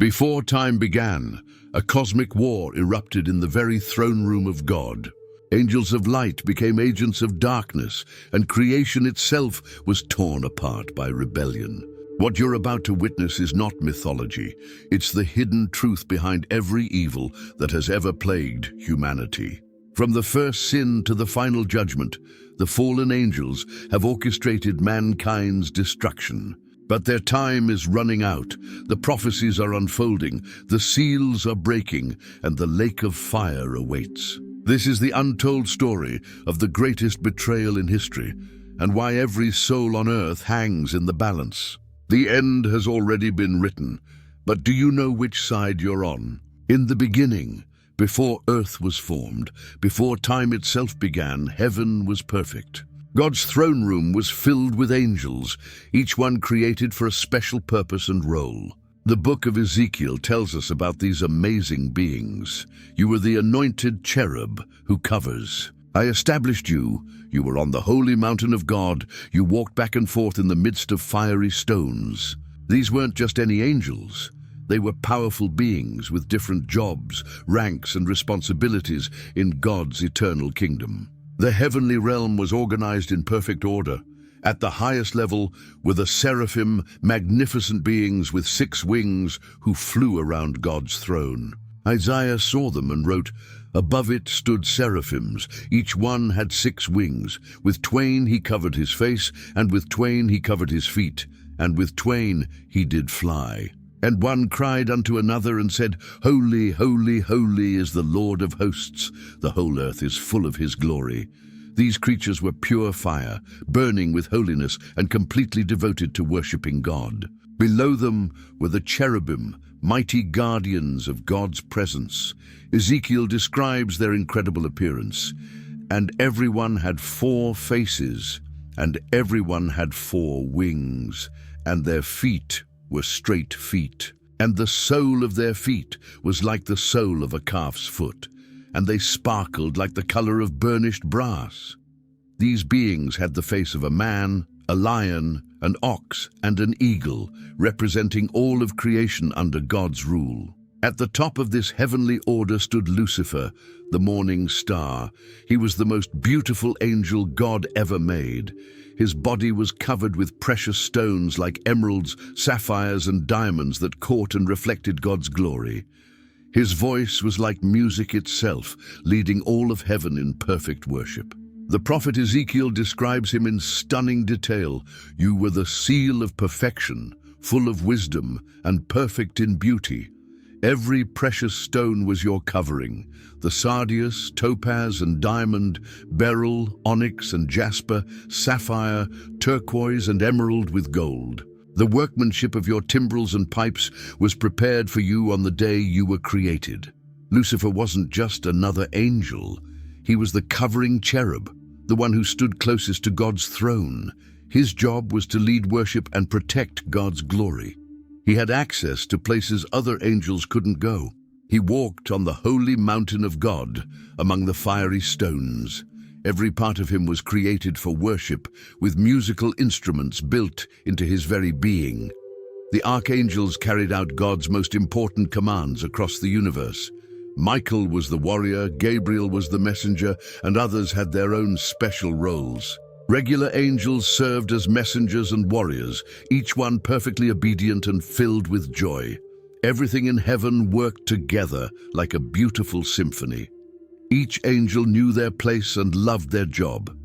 Before time began, a cosmic war erupted in the very throne room of God. Angels of light became agents of darkness, and creation itself was torn apart by rebellion. What you're about to witness is not mythology. It's the hidden truth behind every evil that has ever plagued humanity. From the first sin to the final judgment, the fallen angels have orchestrated mankind's destruction. But their time is running out. The prophecies are unfolding, the seals are breaking, and the lake of fire awaits. This is the untold story of the greatest betrayal in history, and why every soul on earth hangs in the balance. The end has already been written, but do you know which side you're on? In the beginning, before earth was formed, before time itself began, heaven was perfect. God's throne room was filled with angels, each one created for a special purpose and role. The book of Ezekiel tells us about these amazing beings. You were the anointed cherub who covers. I established you. You were on the holy mountain of God. You walked back and forth in the midst of fiery stones. These weren't just any angels. They were powerful beings with different jobs, ranks, and responsibilities in God's eternal kingdom. The heavenly realm was organized in perfect order. At the highest level were the seraphim, magnificent beings with 6 wings who flew around God's throne. Isaiah saw them and wrote, "Above it stood seraphims, each one had 6 wings. With twain he covered his face, and with twain he covered his feet, and with twain he did fly. And one cried unto another and said, Holy, holy, holy is the Lord of hosts. The whole earth is full of his glory." These creatures were pure fire, burning with holiness and completely devoted to worshipping God. Below them were the cherubim, mighty guardians of God's presence. Ezekiel describes their incredible appearance. And everyone had 4 faces, and everyone had 4 wings, and their feet were straight feet. And the sole of their feet was like the sole of a calf's foot, and they sparkled like the color of burnished brass. These beings had the face of a man, a lion, an ox, and an eagle, representing all of creation under God's rule. At the top of this heavenly order stood Lucifer, the morning star. He was the most beautiful angel God ever made. His body was covered with precious stones like emeralds, sapphires, and diamonds that caught and reflected God's glory. His voice was like music itself, leading all of heaven in perfect worship. The prophet Ezekiel describes him in stunning detail. You were the seal of perfection, full of wisdom, and perfect in beauty. Every precious stone was your covering: the sardius, topaz, and diamond, beryl, onyx, and jasper, sapphire, turquoise, and emerald with gold. The workmanship of your timbrels and pipes was prepared for you on the day you were created. Lucifer wasn't just another angel. He was the covering cherub, the one who stood closest to God's throne. His job was to lead worship and protect God's glory. He had access to places other angels couldn't go. He walked on the holy mountain of God among the fiery stones. Every part of him was created for worship, with musical instruments built into his very being. The archangels carried out God's most important commands across the universe. Michael was the warrior, Gabriel was the messenger, and others had their own special roles. Regular angels served as messengers and warriors, each one perfectly obedient and filled with joy. Everything in heaven worked together like a beautiful symphony. Each angel knew their place and loved their job.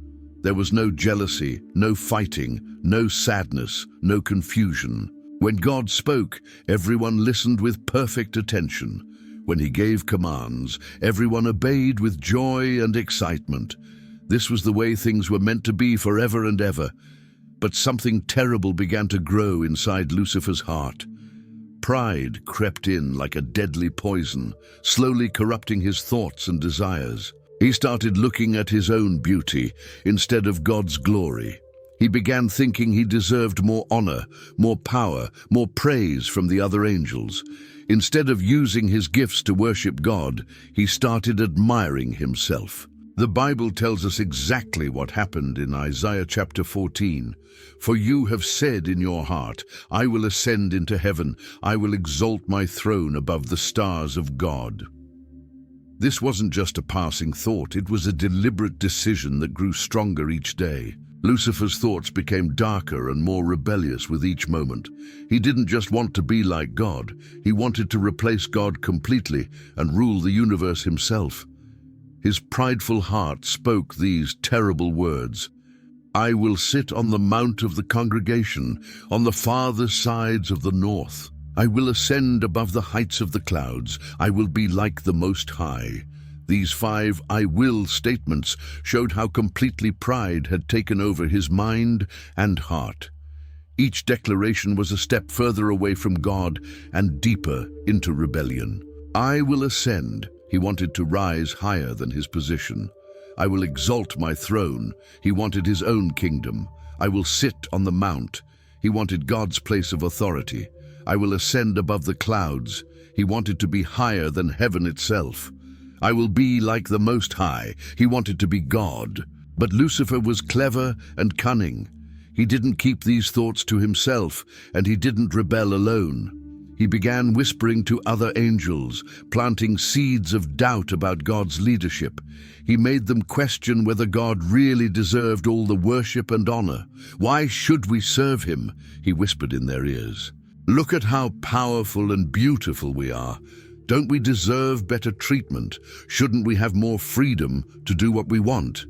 There was no jealousy, no fighting, no sadness, no confusion. When God spoke, everyone listened with perfect attention. When he gave commands, everyone obeyed with joy and excitement. This was the way things were meant to be forever and ever. But something terrible began to grow inside Lucifer's heart. Pride crept in like a deadly poison, slowly corrupting his thoughts and desires. He started looking at his own beauty instead of God's glory. He began thinking he deserved more honor, more power, more praise from the other angels. Instead of using his gifts to worship God, he started admiring himself. The Bible tells us exactly what happened in Isaiah chapter 14. For you have said in your heart, I will ascend into heaven, I will exalt my throne above the stars of God. This wasn't just a passing thought, it was a deliberate decision that grew stronger each day. Lucifer's thoughts became darker and more rebellious with each moment. He didn't just want to be like God, he wanted to replace God completely and rule the universe himself. His prideful heart spoke these terrible words, I will sit on the mount of the congregation, on the farther sides of the north. I will ascend above the heights of the clouds. I will be like the Most High. These 5 I will statements showed how completely pride had taken over his mind and heart. Each declaration was a step further away from God and deeper into rebellion. I will ascend. He wanted to rise higher than his position. I will exalt my throne. He wanted his own kingdom. I will sit on the mount. He wanted God's place of authority. I will ascend above the clouds. He wanted to be higher than heaven itself. I will be like the Most High. He wanted to be God. But Lucifer was clever and cunning. He didn't keep these thoughts to himself, and he didn't rebel alone. He began whispering to other angels, planting seeds of doubt about God's leadership. He made them question whether God really deserved all the worship and honor. Why should we serve him? He whispered in their ears. Look at how powerful and beautiful we are. Don't we deserve better treatment? Shouldn't we have more freedom to do what we want?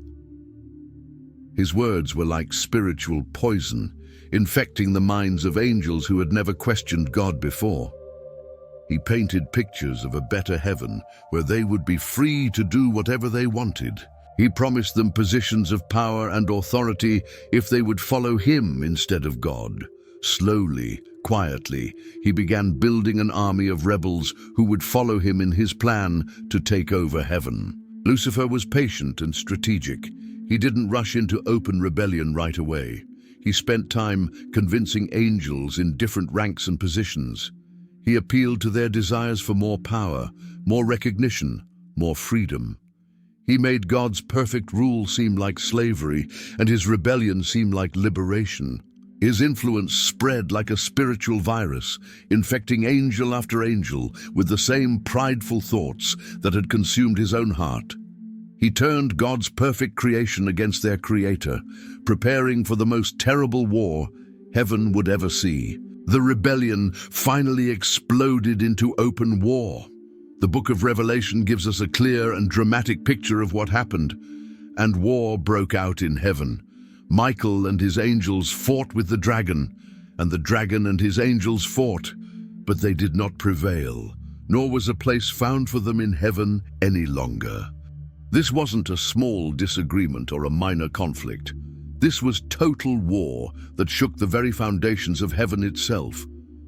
His words were like spiritual poison, infecting the minds of angels who had never questioned God before. He painted pictures of a better heaven where they would be free to do whatever they wanted. He promised them positions of power and authority if they would follow him instead of God. Slowly, quietly, he began building an army of rebels who would follow him in his plan to take over heaven. Lucifer was patient and strategic. He didn't rush into open rebellion right away. He spent time convincing angels in different ranks and positions. He appealed to their desires for more power, more recognition, more freedom. He made God's perfect rule seem like slavery, and his rebellion seem like liberation. His influence spread like a spiritual virus, infecting angel after angel with the same prideful thoughts that had consumed his own heart. He turned God's perfect creation against their creator, preparing for the most terrible war heaven would ever see. The rebellion finally exploded into open war. The book of Revelation gives us a clear and dramatic picture of what happened, and war broke out in heaven. Michael and his angels fought with the dragon, and the dragon and his angels fought, but they did not prevail, nor was a place found for them in heaven any longer. This wasn't a small disagreement or a minor conflict. This was total war that shook the very foundations of heaven itself.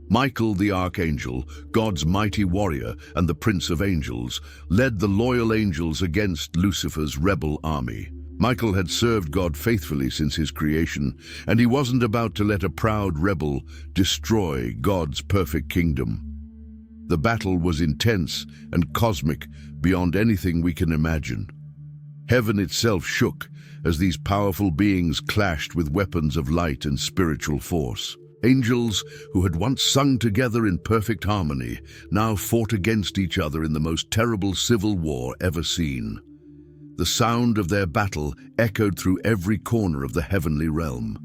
Michael the archangel, God's mighty warrior and the prince of angels, led the loyal angels against Lucifer's rebel army. Michael had served God faithfully since his creation, and he wasn't about to let a proud rebel destroy God's perfect kingdom. The battle was intense and cosmic beyond anything we can imagine. Heaven itself shook as these powerful beings clashed with weapons of light and spiritual force. Angels who had once sung together in perfect harmony now fought against each other in the most terrible civil war ever seen. The sound of their battle echoed through every corner of the heavenly realm.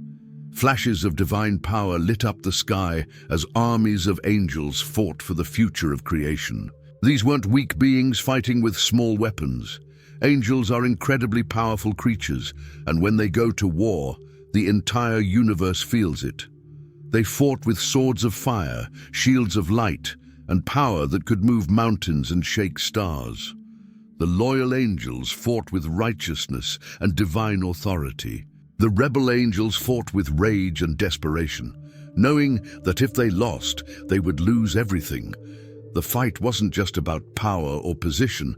Flashes of divine power lit up the sky as armies of angels fought for the future of creation. These weren't weak beings fighting with small weapons. Angels are incredibly powerful creatures, and when they go to war, the entire universe feels it. They fought with swords of fire, shields of light, and power that could move mountains and shake stars. The loyal angels fought with righteousness and divine authority. The rebel angels fought with rage and desperation, knowing that if they lost, they would lose everything. The fight wasn't just about power or position,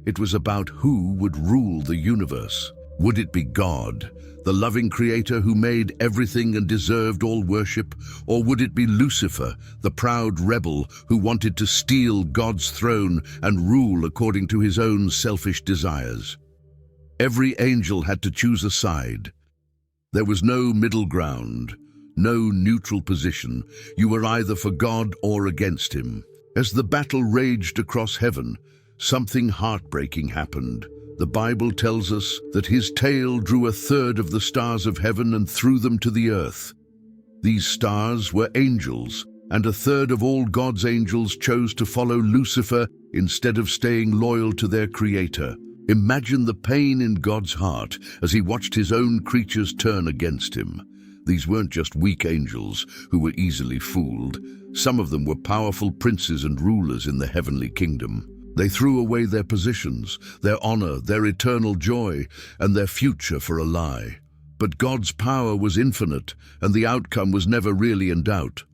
it was about who would rule the universe. Would it be God, the loving creator who made everything and deserved all worship, or would it be Lucifer, the proud rebel who wanted to steal God's throne and rule according to his own selfish desires? Every angel had to choose a side. There was no middle ground, no neutral position. You were either for God or against him. As the battle raged across heaven, something heartbreaking happened. The Bible tells us that his tail drew a third of the stars of heaven and threw them to the earth. These stars were angels, and a third of all God's angels chose to follow Lucifer instead of staying loyal to their creator. Imagine the pain in God's heart as he watched his own creatures turn against him. These weren't just weak angels who were easily fooled. Some of them were powerful princes and rulers in the heavenly kingdom. They threw away their positions, their honor, their eternal joy, and their future for a lie. But God's power was infinite, and the outcome was never really in doubt.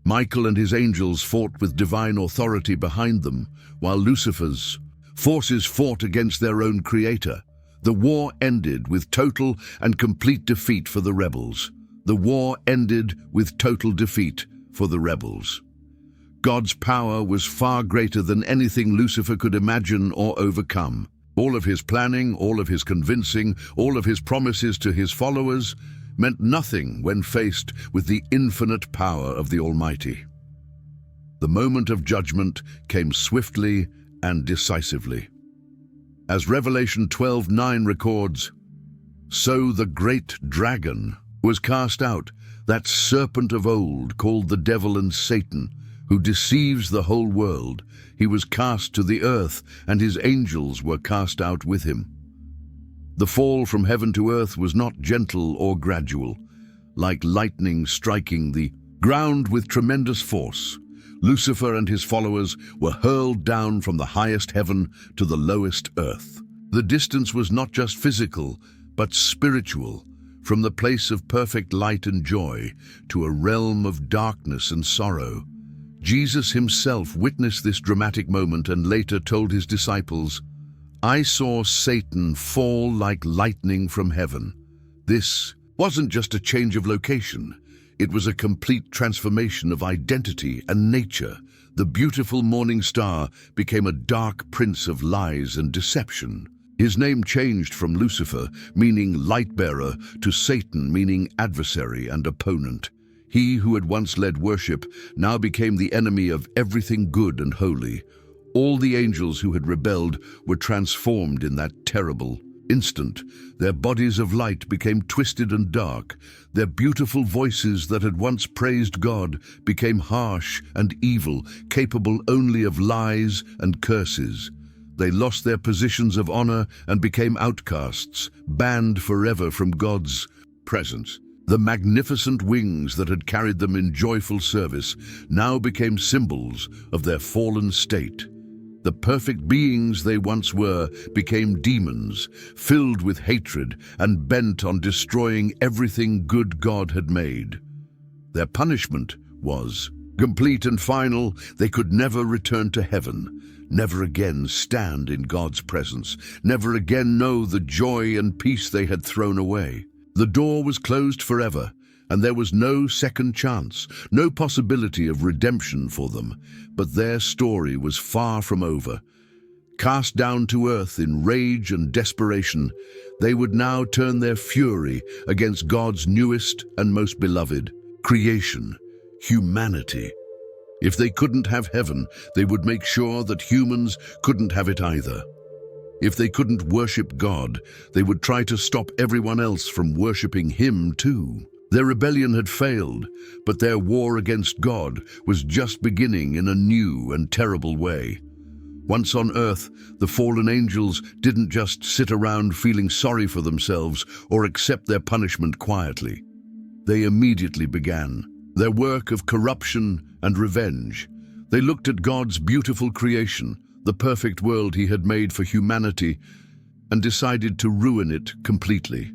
Michael and his angels fought with divine authority behind them, while Lucifer's forces fought against their own creator. The war ended with total and complete defeat for the rebels. The war ended with total defeat for the rebels. God's power was far greater than anything Lucifer could imagine or overcome. All of his planning, all of his convincing, all of his promises to his followers meant nothing when faced with the infinite power of the Almighty. The moment of judgment came swiftly and decisively. As Revelation 12:9 records, "So the great dragon was cast out, that serpent of old called the devil and Satan, who deceives the whole world. He was cast to the earth, and his angels were cast out with him." The fall from heaven to earth was not gentle or gradual. Like lightning striking the ground with tremendous force, Lucifer and his followers were hurled down from the highest heaven to the lowest earth. The distance was not just physical, but spiritual, from the place of perfect light and joy to a realm of darkness and sorrow. Jesus himself witnessed this dramatic moment and later told his disciples, "I saw Satan fall like lightning from heaven." This wasn't just a change of location. It was a complete transformation of identity and nature. The beautiful morning star became a dark prince of lies and deception. His name changed from Lucifer, meaning light-bearer, to Satan, meaning adversary and opponent. He who had once led worship now became the enemy of everything good and holy. All the angels who had rebelled were transformed in that terrible instant. Their bodies of light became twisted and dark. Their beautiful voices that had once praised God became harsh and evil, capable only of lies and curses. They lost their positions of honor and became outcasts, banned forever from God's presence. The magnificent wings that had carried them in joyful service now became symbols of their fallen state. The perfect beings they once were became demons, filled with hatred and bent on destroying everything good God had made. Their punishment was complete and final. They could never return to heaven, never again stand in God's presence, never again know the joy and peace they had thrown away. The door was closed forever, and there was no second chance, no possibility of redemption for them. But their story was far from over. Cast down to earth in rage and desperation, they would now turn their fury against God's newest and most beloved creation, humanity. If they couldn't have heaven, they would make sure that humans couldn't have it either. If they couldn't worship God, they would try to stop everyone else from worshiping Him too. Their rebellion had failed, but their war against God was just beginning in a new and terrible way. Once on earth, the fallen angels didn't just sit around feeling sorry for themselves or accept their punishment quietly. They immediately began their work of corruption and revenge. They looked at God's beautiful creation, the perfect world He had made for humanity, and decided to ruin it completely.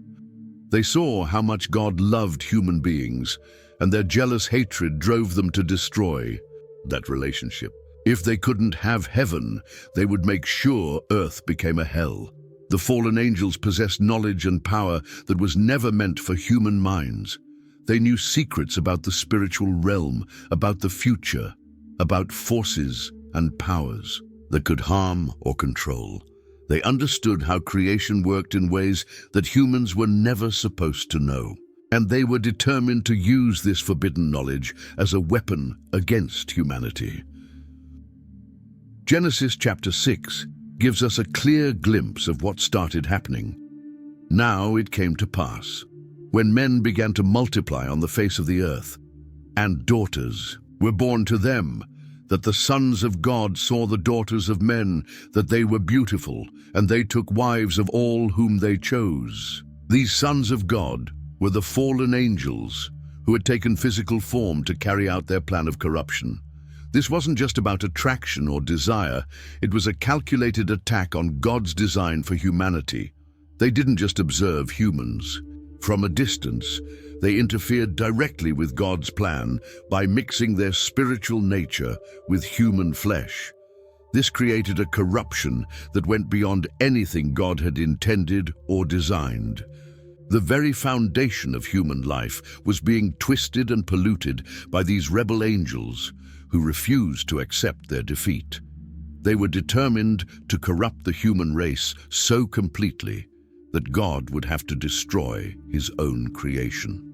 They saw how much God loved human beings, and their jealous hatred drove them to destroy that relationship. If they couldn't have heaven, they would make sure earth became a hell. The fallen angels possessed knowledge and power that was never meant for human minds. They knew secrets about the spiritual realm, about the future, about forces and powers that could harm or control. They understood how creation worked in ways that humans were never supposed to know. And they were determined to use this forbidden knowledge as a weapon against humanity. Genesis chapter 6 gives us a clear glimpse of what started happening. Now it came to pass, when men began to multiply on the face of the earth, and daughters were born to them, that the sons of God saw the daughters of men, that they were beautiful, and they took wives of all whom they chose. These sons of God were the fallen angels who had taken physical form to carry out their plan of corruption. This wasn't just about attraction or desire, it was a calculated attack on God's design for humanity. They didn't just observe humans. From a distance, they interfered directly with God's plan by mixing their spiritual nature with human flesh. This created a corruption that went beyond anything God had intended or designed. The very foundation of human life was being twisted and polluted by these rebel angels who refused to accept their defeat. They were determined to corrupt the human race so completely that God would have to destroy his own creation.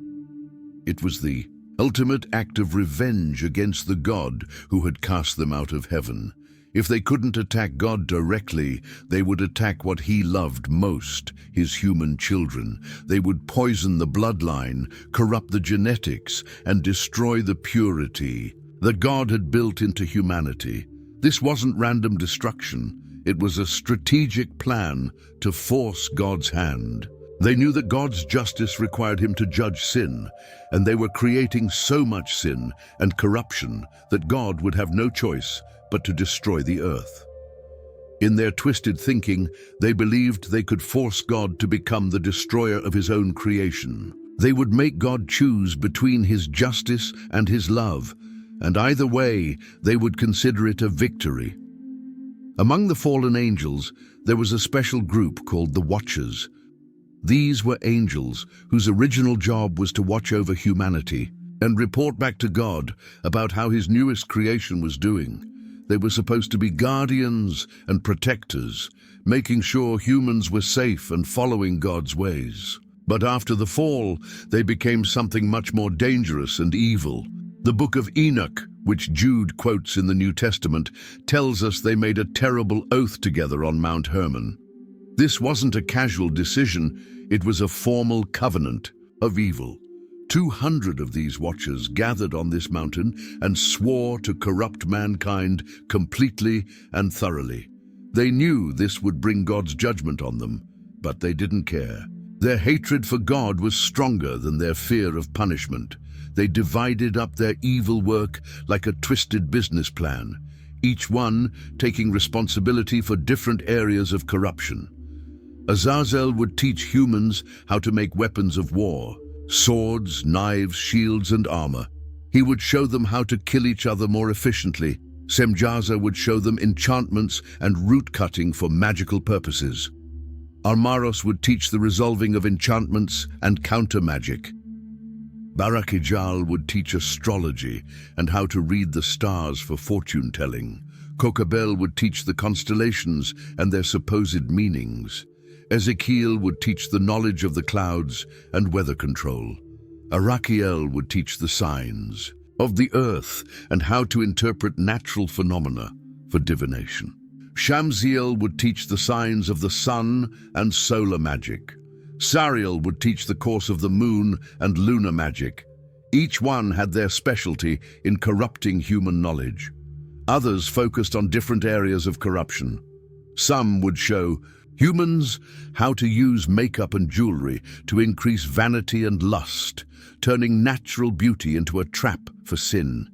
It was the ultimate act of revenge against the God who had cast them out of heaven. If they couldn't attack God directly, they would attack what he loved most, his human children. They would poison the bloodline, corrupt the genetics, and destroy the purity that God had built into humanity. This wasn't random destruction. It was a strategic plan to force God's hand. They knew that God's justice required him to judge sin, and they were creating so much sin and corruption that God would have no choice but to destroy the earth. In their twisted thinking, they believed they could force God to become the destroyer of his own creation. They would make God choose between his justice and his love, and either way, they would consider it a victory. Among the fallen angels, there was a special group called the Watchers. These were angels whose original job was to watch over humanity and report back to God about how his newest creation was doing. They were supposed to be guardians and protectors, making sure humans were safe and following God's ways. But after the fall, they became something much more dangerous and evil. The book of Enoch, which Jude quotes in the New Testament, tells us they made a terrible oath together on Mount Hermon. This wasn't a casual decision, it was a formal covenant of evil. 200 of these watchers gathered on this mountain and swore to corrupt mankind completely and thoroughly. They knew this would bring God's judgment on them, but they didn't care. Their hatred for God was stronger than their fear of punishment. They divided up their evil work like a twisted business plan, each one taking responsibility for different areas of corruption. Azazel would teach humans how to make weapons of war, swords, knives, shields, and armor. He would show them how to kill each other more efficiently. Semjaza would show them enchantments and root cutting for magical purposes. Armaros would teach the resolving of enchantments and counter magic. Barakijal would teach astrology and how to read the stars for fortune-telling. Kokabel would teach the constellations and their supposed meanings. Ezekiel would teach the knowledge of the clouds and weather control. Arakiel would teach the signs of the earth and how to interpret natural phenomena for divination. Shamsiel would teach the signs of the sun and solar magic. Sariel would teach the course of the moon and lunar magic. Each one had their specialty in corrupting human knowledge. Others focused on different areas of corruption. Some would show humans how to use makeup and jewelry to increase vanity and lust, turning natural beauty into a trap for sin.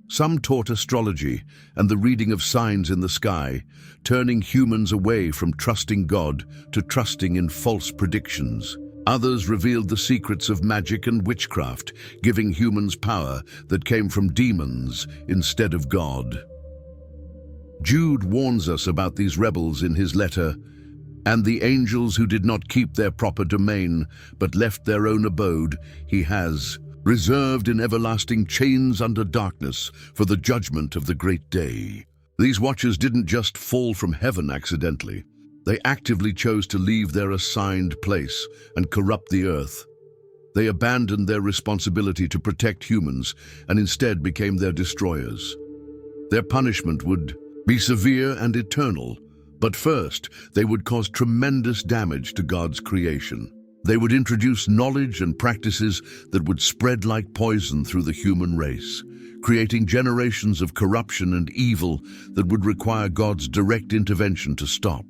Some taught astrology and the reading of signs in the sky, turning humans away from trusting God to trusting in false predictions. Others revealed the secrets of magic and witchcraft, giving humans power that came from demons instead of God. Jude warns us about these rebels in his letter, "And the angels who did not keep their proper domain, but left their own abode, he has reserved in everlasting chains under darkness for the judgment of the great day." These watchers didn't just fall from heaven accidentally. They actively chose to leave their assigned place and corrupt the earth. They abandoned their responsibility to protect humans and instead became their destroyers. Their punishment would be severe and eternal, but first they would cause tremendous damage to God's creation. They would introduce knowledge and practices that would spread like poison through the human race, creating generations of corruption and evil that would require God's direct intervention to stop.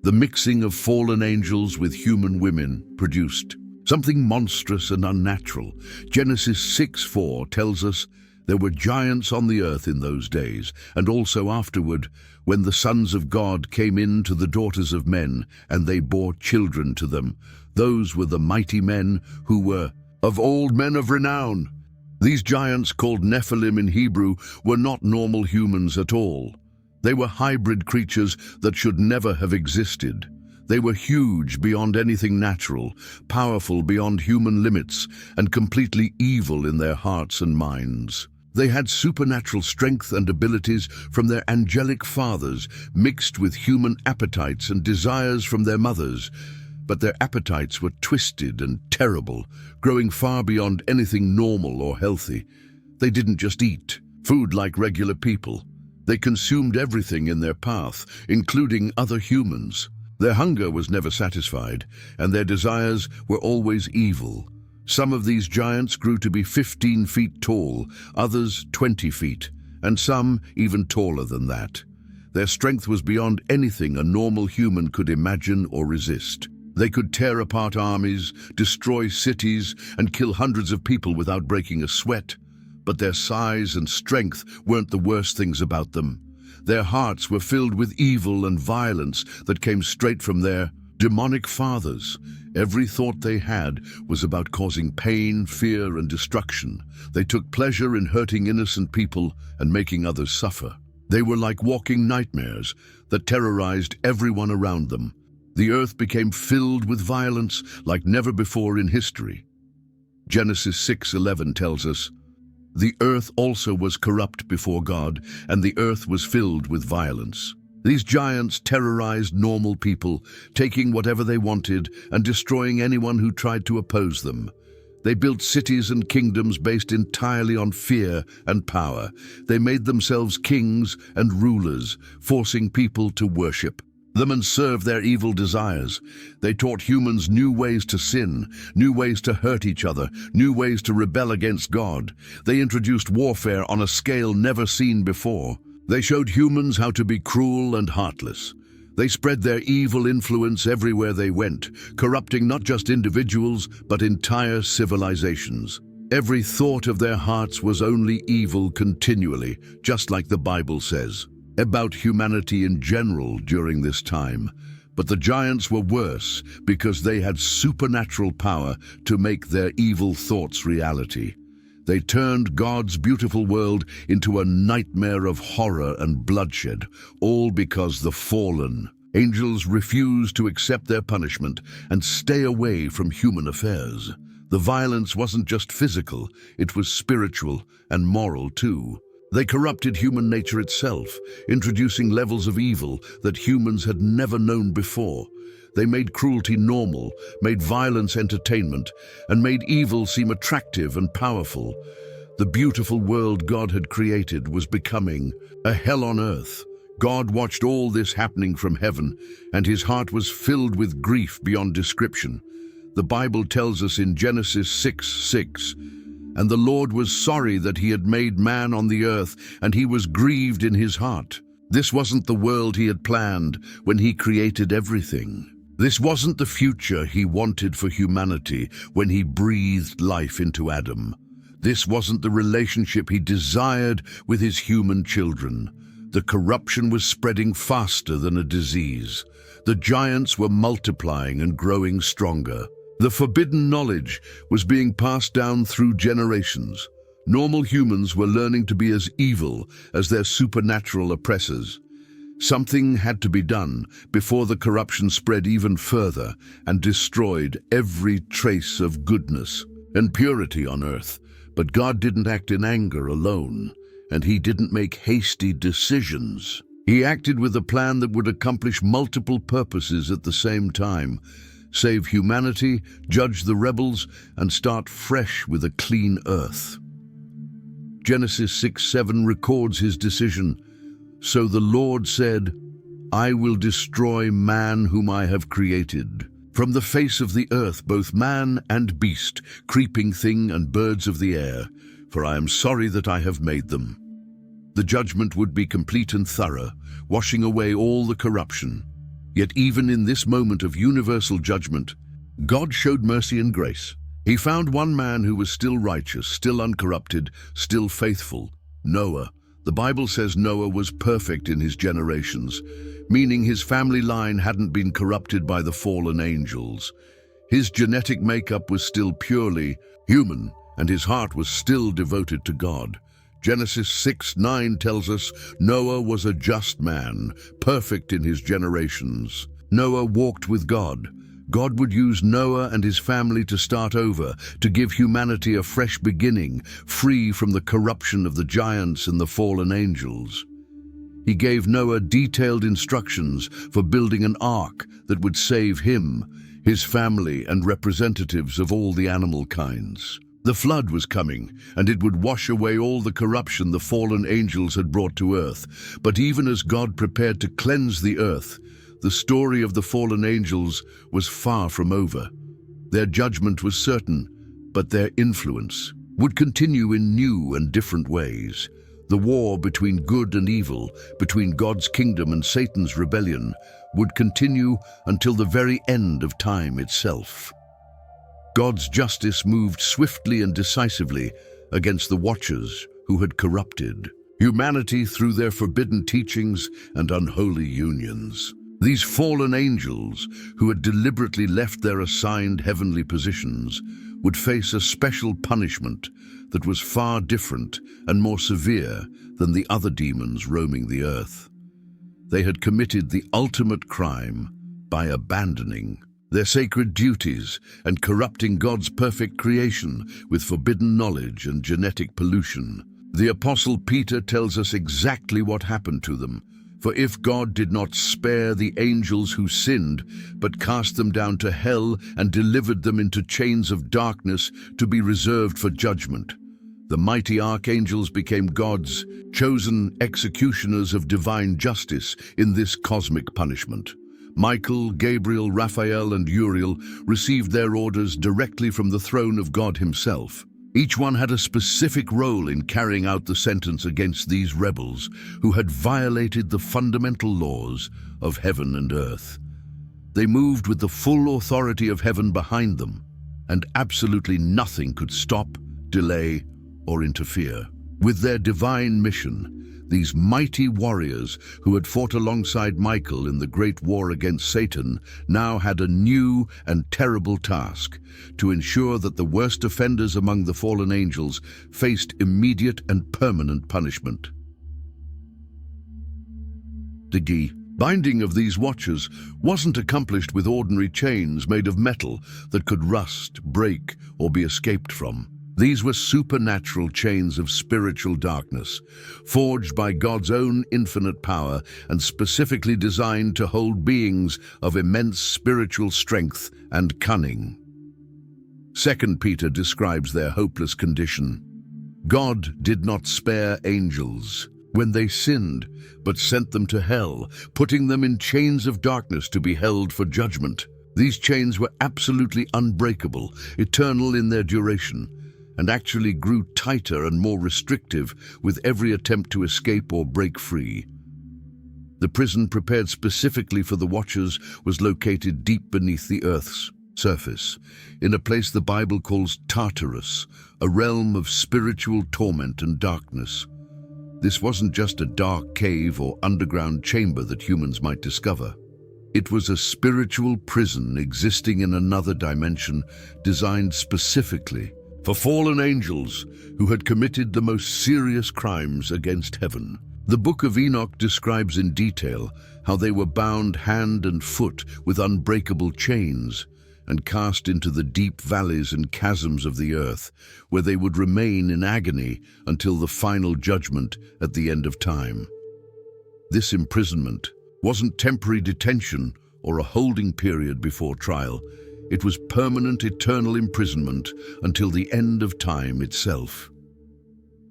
The mixing of fallen angels with human women produced something monstrous and unnatural. Genesis 6:4 tells us there were giants on the earth in those days, and also afterward, when the sons of God came in to the daughters of men, and they bore children to them. Those were the mighty men who were of old, men of renown. These giants, called Nephilim in Hebrew, were not normal humans at all. They were hybrid creatures that should never have existed. They were huge beyond anything natural, powerful beyond human limits, and completely evil in their hearts and minds. They had supernatural strength and abilities from their angelic fathers, mixed with human appetites and desires from their mothers. But their appetites were twisted and terrible, growing far beyond anything normal or healthy. They didn't just eat food like regular people. They consumed everything in their path, including other humans. Their hunger was never satisfied, and their desires were always evil. Some of these giants grew to be 15 feet tall, others 20 feet, and some even taller than that. Their strength was beyond anything a normal human could imagine or resist. They could tear apart armies, destroy cities, and kill hundreds of people without breaking a sweat. But their size and strength weren't the worst things about them. Their hearts were filled with evil and violence that came straight from their demonic fathers. Every thought they had was about causing pain, fear, and destruction. They took pleasure in hurting innocent people and making others suffer. They were like walking nightmares that terrorized everyone around them. The earth became filled with violence like never before in history. Genesis 6:11 tells us, "The earth also was corrupt before God, and the earth was filled with violence." These giants terrorized normal people, taking whatever they wanted and destroying anyone who tried to oppose them. They built cities and kingdoms based entirely on fear and power. They made themselves kings and rulers, forcing people to worship them and serve their evil desires. They taught humans new ways to sin, new ways to hurt each other, new ways to rebel against God. They introduced warfare on a scale never seen before. They showed humans how to be cruel and heartless. They spread their evil influence everywhere they went, corrupting not just individuals, but entire civilizations. Every thought of their hearts was only evil continually, just like the Bible says about humanity in general during this time. But the giants were worse because they had supernatural power to make their evil thoughts reality. They turned God's beautiful world into a nightmare of horror and bloodshed, all because the fallen angels refused to accept their punishment and stay away from human affairs. The violence wasn't just physical, it was spiritual and moral too. They corrupted human nature itself, introducing levels of evil that humans had never known before. They made cruelty normal, made violence entertainment, and made evil seem attractive and powerful. The beautiful world God had created was becoming a hell on earth. God watched all this happening from heaven, and his heart was filled with grief beyond description. The Bible tells us in Genesis 6:6, "And the Lord was sorry that he had made man on the earth, and he was grieved in his heart." This wasn't the world he had planned when he created everything. This wasn't the future he wanted for humanity when he breathed life into Adam. This wasn't the relationship he desired with his human children. The corruption was spreading faster than a disease. The giants were multiplying and growing stronger. The forbidden knowledge was being passed down through generations. Normal humans were learning to be as evil as their supernatural oppressors. Something had to be done before the corruption spread even further and destroyed every trace of goodness and purity on earth. But God didn't act in anger alone, and he didn't make hasty decisions. He acted with a plan that would accomplish multiple purposes at the same time: save humanity, judge the rebels, and start fresh with a clean earth. Genesis 6:7 records his decision. So the Lord said, "I will destroy man whom I have created. From the face of the earth, both man and beast, creeping thing and birds of the air, for I am sorry that I have made them." The judgment would be complete and thorough, washing away all the corruption. Yet even in this moment of universal judgment, God showed mercy and grace. He found one man who was still righteous, still uncorrupted, still faithful: Noah. The Bible says Noah was perfect in his generations, meaning his family line hadn't been corrupted by the fallen angels. His genetic makeup was still purely human, and his heart was still devoted to God. Genesis 6:9 tells us Noah was a just man, perfect in his generations. Noah walked with God. God would use Noah and his family to start over, to give humanity a fresh beginning, free from the corruption of the giants and the fallen angels. He gave Noah detailed instructions for building an ark that would save him, his family, and representatives of all the animal kinds. The flood was coming, and it would wash away all the corruption the fallen angels had brought to earth. But even as God prepared to cleanse the earth, the story of the fallen angels was far from over. Their judgment was certain, but their influence would continue in new and different ways. The war between good and evil, between God's kingdom and Satan's rebellion, would continue until the very end of time itself. God's justice moved swiftly and decisively against the Watchers who had corrupted humanity through their forbidden teachings and unholy unions. These fallen angels, who had deliberately left their assigned heavenly positions, would face a special punishment that was far different and more severe than the other demons roaming the earth. They had committed the ultimate crime by abandoning their sacred duties and corrupting God's perfect creation with forbidden knowledge and genetic pollution. The Apostle Peter tells us exactly what happened to them. For if God did not spare the angels who sinned, but cast them down to hell and delivered them into chains of darkness to be reserved for judgment, the mighty archangels became God's chosen executioners of divine justice in this cosmic punishment. Michael, Gabriel, Raphael, and Uriel received their orders directly from the throne of God himself. Each one had a specific role in carrying out the sentence against these rebels who had violated the fundamental laws of heaven and earth. They moved with the full authority of heaven behind them, and absolutely nothing could stop, delay, or interfere. With their divine mission, these mighty warriors who had fought alongside Michael in the great war against Satan now had a new and terrible task: to ensure that the worst offenders among the fallen angels faced immediate and permanent punishment. The binding of these watchers wasn't accomplished with ordinary chains made of metal that could rust, break, or be escaped from. These were supernatural chains of spiritual darkness, forged by God's own infinite power and specifically designed to hold beings of immense spiritual strength and cunning. 2 Peter describes their hopeless condition. God did not spare angels when they sinned, but sent them to hell, putting them in chains of darkness to be held for judgment. These chains were absolutely unbreakable, eternal in their duration, and actually grew tighter and more restrictive with every attempt to escape or break free. The prison prepared specifically for the Watchers was located deep beneath the Earth's surface, in a place the Bible calls Tartarus, a realm of spiritual torment and darkness. This wasn't just a dark cave or underground chamber that humans might discover. It was a spiritual prison existing in another dimension, designed specifically for fallen angels who had committed the most serious crimes against heaven. The Book of Enoch describes in detail how they were bound hand and foot with unbreakable chains and cast into the deep valleys and chasms of the earth, where they would remain in agony until the final judgment at the end of time. This imprisonment wasn't temporary detention or a holding period before trial. It was permanent, eternal imprisonment until the end of time itself.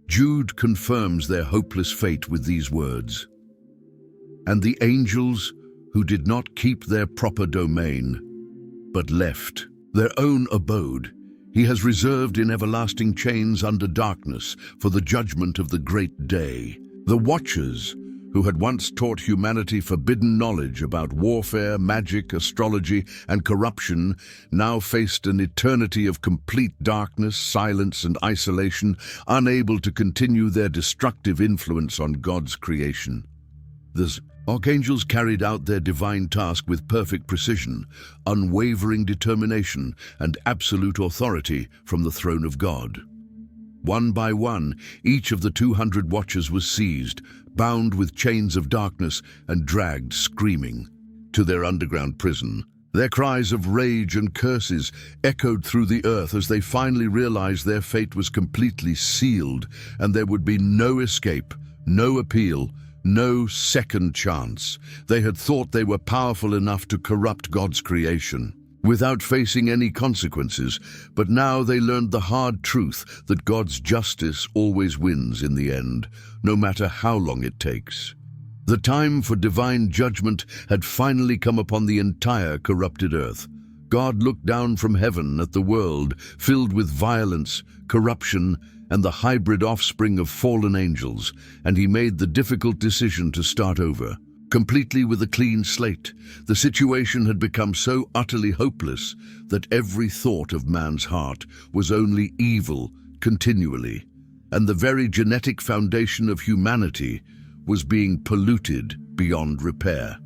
Jude confirms their hopeless fate with these words, "And the angels who did not keep their proper domain, but left their own abode, he has reserved in everlasting chains under darkness for the judgment of the great day." The Watchers, who had once taught humanity forbidden knowledge about warfare, magic, astrology, and corruption, now faced an eternity of complete darkness, silence, and isolation, unable to continue their destructive influence on God's creation. The archangels carried out their divine task with perfect precision, unwavering determination, and absolute authority from the throne of God. One by one, each of the 200 Watchers was seized, bound with chains of darkness, and dragged screaming to their underground prison. Their cries of rage and curses echoed through the earth as they finally realized their fate was completely sealed, and there would be no escape, no appeal, no second chance. They had thought they were powerful enough to corrupt God's creation without facing any consequences, but now they learned the hard truth that God's justice always wins in the end, no matter how long it takes. The time for divine judgment had finally come upon the entire corrupted earth. God looked down from heaven at the world filled with violence, corruption, and the hybrid offspring of fallen angels, and he made the difficult decision to start over. Completely with a clean slate, the situation had become so utterly hopeless that every thought of man's heart was only evil continually, and the very genetic foundation of humanity was being polluted beyond repair.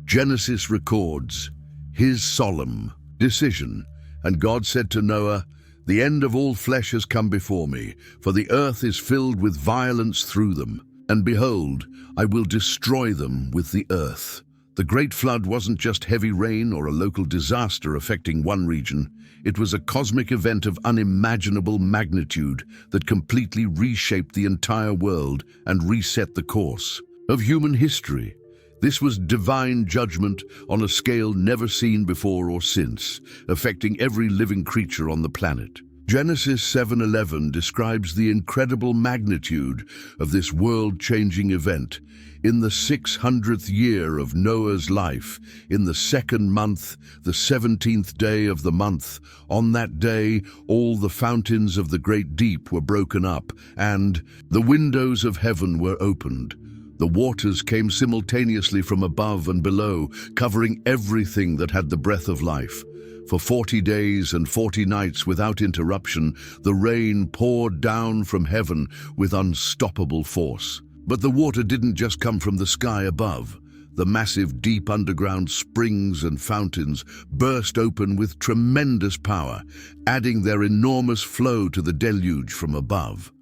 Genesis records his solemn decision, and God said to Noah, "The end of all flesh has come before me, for the earth is filled with violence through them. And behold, I will destroy them with the earth." The great flood wasn't just heavy rain or a local disaster affecting one region. It was a cosmic event of unimaginable magnitude that completely reshaped the entire world and reset the course of human history. This was divine judgment on a scale never seen before or since, affecting every living creature on the planet. Genesis 7:11 describes the incredible magnitude of this world-changing event. In the 600th year of Noah's life, in the second month, the 17th day of the month, on that day all the fountains of the great deep were broken up, and the windows of heaven were opened. The waters came simultaneously from above and below, covering everything that had the breath of life. For 40 days and 40 nights without interruption, the rain poured down from heaven with unstoppable force. But the water didn't just come from the sky above. The massive deep underground springs and fountains burst open with tremendous power, adding their enormous flow to the deluge from above.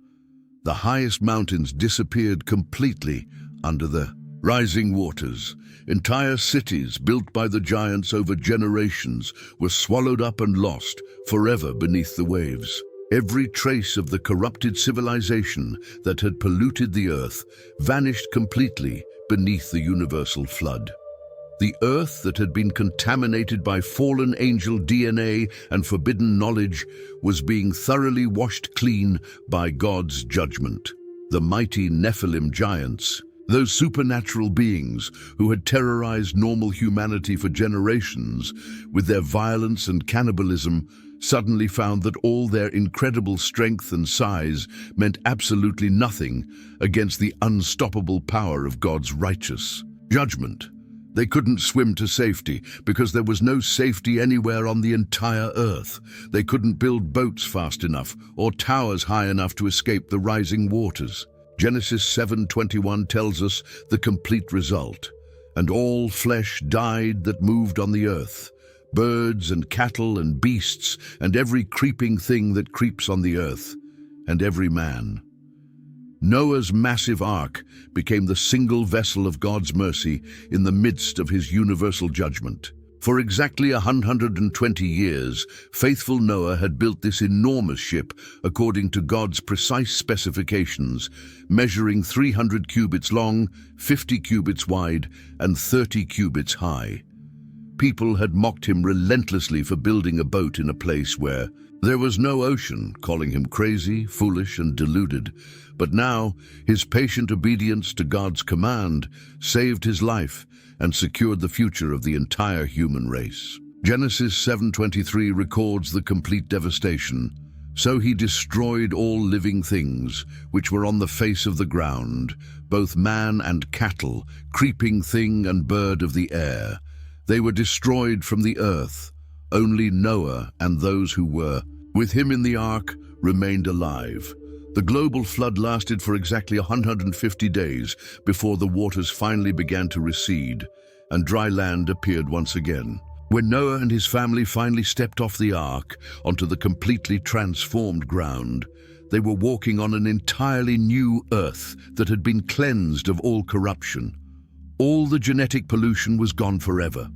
The highest mountains disappeared completely under the rising waters. Entire cities built by the giants over generations were swallowed up and lost forever beneath the waves. Every trace of the corrupted civilization that had polluted the earth vanished completely beneath the universal flood. The earth that had been contaminated by fallen angel DNA and forbidden knowledge was being thoroughly washed clean by God's judgment. The mighty Nephilim giants, those supernatural beings who had terrorized normal humanity for generations with their violence and cannibalism, suddenly found that all their incredible strength and size meant absolutely nothing against the unstoppable power of God's righteous judgment. They couldn't swim to safety because there was no safety anywhere on the entire earth. They couldn't build boats fast enough or towers high enough to escape the rising waters. Genesis 7:21 tells us the complete result. "And all flesh died that moved on the earth, birds and cattle and beasts and every creeping thing that creeps on the earth, and every man." Noah's massive ark became the single vessel of God's mercy in the midst of his universal judgment. For exactly 120 years, faithful Noah had built this enormous ship according to God's precise specifications, measuring 300 cubits long, 50 cubits wide, and 30 cubits high. People had mocked him relentlessly for building a boat in a place where there was no ocean, calling him crazy, foolish, and deluded. But now, his patient obedience to God's command saved his life and secured the future of the entire human race. Genesis 7:23 records the complete devastation. So he destroyed all living things which were on the face of the ground, both man and cattle, creeping thing and bird of the air. They were destroyed from the earth. Only Noah and those who were with him in the ark remained alive. The global flood lasted for exactly 150 days before the waters finally began to recede and dry land appeared once again. When Noah and his family finally stepped off the ark onto the completely transformed ground, they were walking on an entirely new earth that had been cleansed of all corruption. All the genetic pollution was gone forever.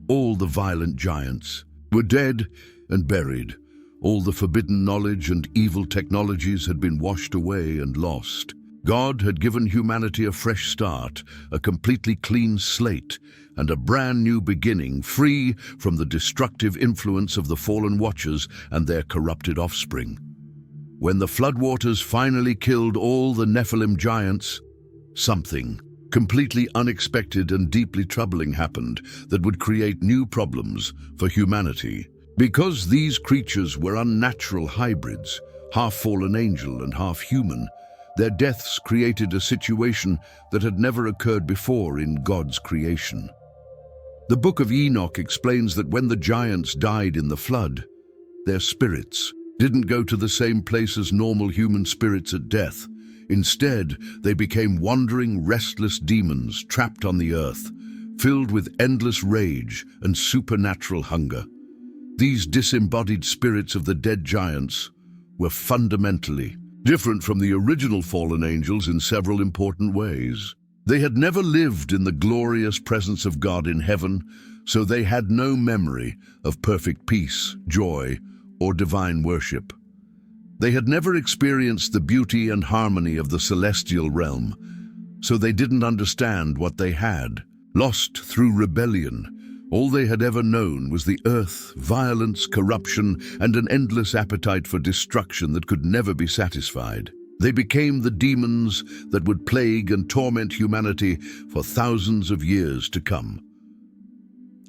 All the violent giants were dead and buried. All the forbidden knowledge and evil technologies had been washed away and lost. God had given humanity a fresh start, a completely clean slate, and a brand new beginning, free from the destructive influence of the fallen watchers and their corrupted offspring. When the floodwaters finally killed all the Nephilim giants, something completely unexpected and deeply troubling happened that would create new problems for humanity. Because these creatures were unnatural hybrids, half fallen angel and half human, their deaths created a situation that had never occurred before in God's creation. The book of Enoch explains that when the giants died in the flood, their spirits didn't go to the same place as normal human spirits at death. Instead, they became wandering, restless demons trapped on the earth, filled with endless rage and supernatural hunger. These disembodied spirits of the dead giants were fundamentally different from the original fallen angels in several important ways. They had never lived in the glorious presence of God in heaven, so they had no memory of perfect peace, joy, or divine worship. They had never experienced the beauty and harmony of the celestial realm, so they didn't understand what they had. Lost through rebellion, all they had ever known was the earth, violence, corruption, and an endless appetite for destruction that could never be satisfied. They became the demons that would plague and torment humanity for thousands of years to come.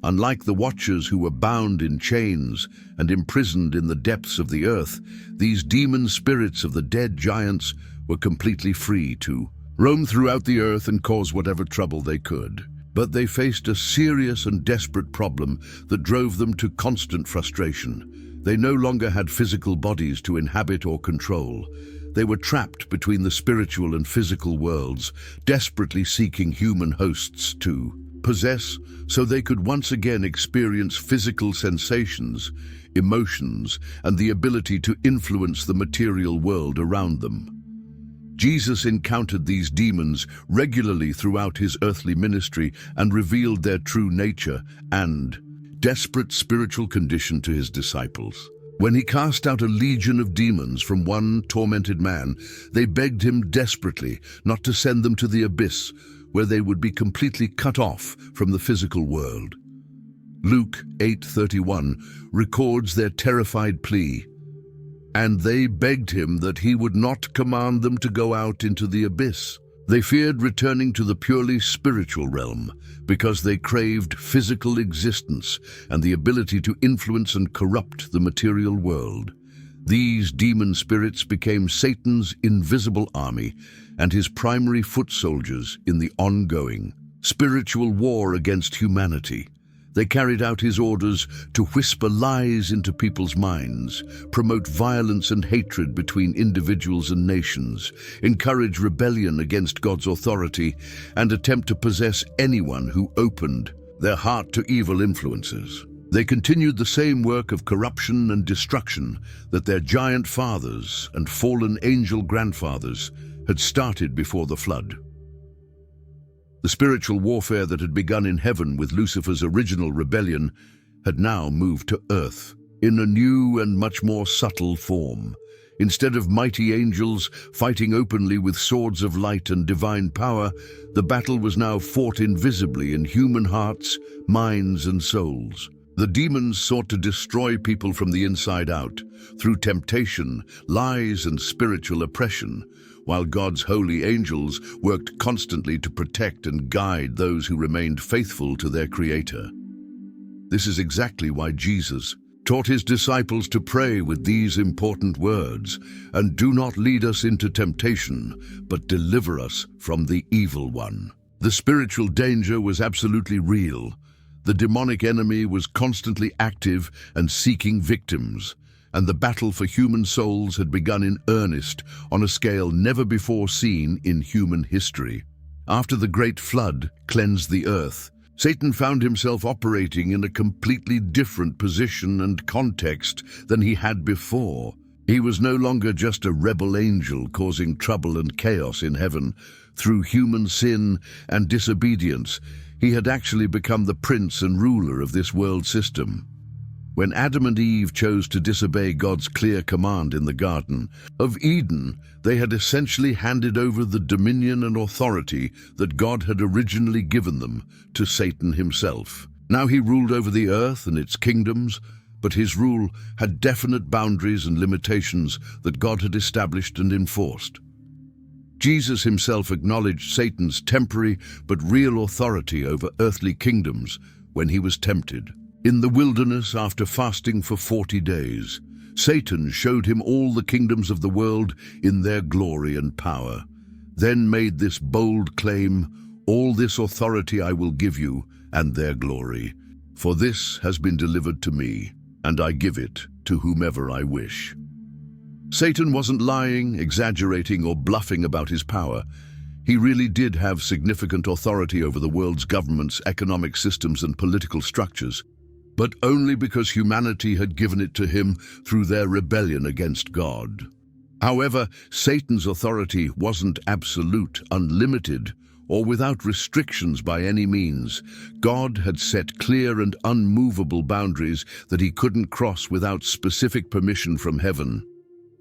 Unlike the Watchers who were bound in chains and imprisoned in the depths of the earth, these demon spirits of the dead giants were completely free to roam throughout the earth and cause whatever trouble they could. But they faced a serious and desperate problem that drove them to constant frustration. They no longer had physical bodies to inhabit or control. They were trapped between the spiritual and physical worlds, desperately seeking human hosts to possess so they could once again experience physical sensations, emotions, and the ability to influence the material world around them. Jesus encountered these demons regularly throughout his earthly ministry and revealed their true nature and desperate spiritual condition to his disciples. When he cast out a legion of demons from one tormented man, they begged him desperately not to send them to the abyss, where they would be completely cut off from the physical world. Luke 8:31 records their terrified plea. And they begged him that he would not command them to go out into the abyss. They feared returning to the purely spiritual realm because they craved physical existence and the ability to influence and corrupt the material world. These demon spirits became Satan's invisible army and his primary foot soldiers in the ongoing spiritual war against humanity. They carried out his orders to whisper lies into people's minds, promote violence and hatred between individuals and nations, encourage rebellion against God's authority, and attempt to possess anyone who opened their heart to evil influences. They continued the same work of corruption and destruction that their giant fathers and fallen angel grandfathers had started before the flood. The spiritual warfare that had begun in heaven with Lucifer's original rebellion had now moved to earth in a new and much more subtle form. Instead of mighty angels fighting openly with swords of light and divine power, the battle was now fought invisibly in human hearts, minds, and souls. The demons sought to destroy people from the inside out, through temptation, lies, and spiritual oppression, while God's holy angels worked constantly to protect and guide those who remained faithful to their Creator. This is exactly why Jesus taught his disciples to pray with these important words, "And do not lead us into temptation, but deliver us from the evil one." The spiritual danger was absolutely real. The demonic enemy was constantly active and seeking victims, and the battle for human souls had begun in earnest on a scale never before seen in human history. After the great flood cleansed the earth, Satan found himself operating in a completely different position and context than he had before. He was no longer just a rebel angel causing trouble and chaos in heaven. Through human sin and disobedience, he had actually become the prince and ruler of this world system. When Adam and Eve chose to disobey God's clear command in the Garden of Eden, they had essentially handed over the dominion and authority that God had originally given them to Satan himself. Now he ruled over the earth and its kingdoms, but his rule had definite boundaries and limitations that God had established and enforced. Jesus himself acknowledged Satan's temporary but real authority over earthly kingdoms when he was tempted. In the wilderness, after fasting for 40 days, Satan showed him all the kingdoms of the world in their glory and power, then made this bold claim, "All this authority I will give you, and their glory. For this has been delivered to me, and I give it to whomever I wish." Satan wasn't lying, exaggerating, or bluffing about his power. He really did have significant authority over the world's governments, economic systems, and political structures, but only because humanity had given it to him through their rebellion against God. However, Satan's authority wasn't absolute, unlimited, or without restrictions by any means. God had set clear and unmovable boundaries that he couldn't cross without specific permission from heaven.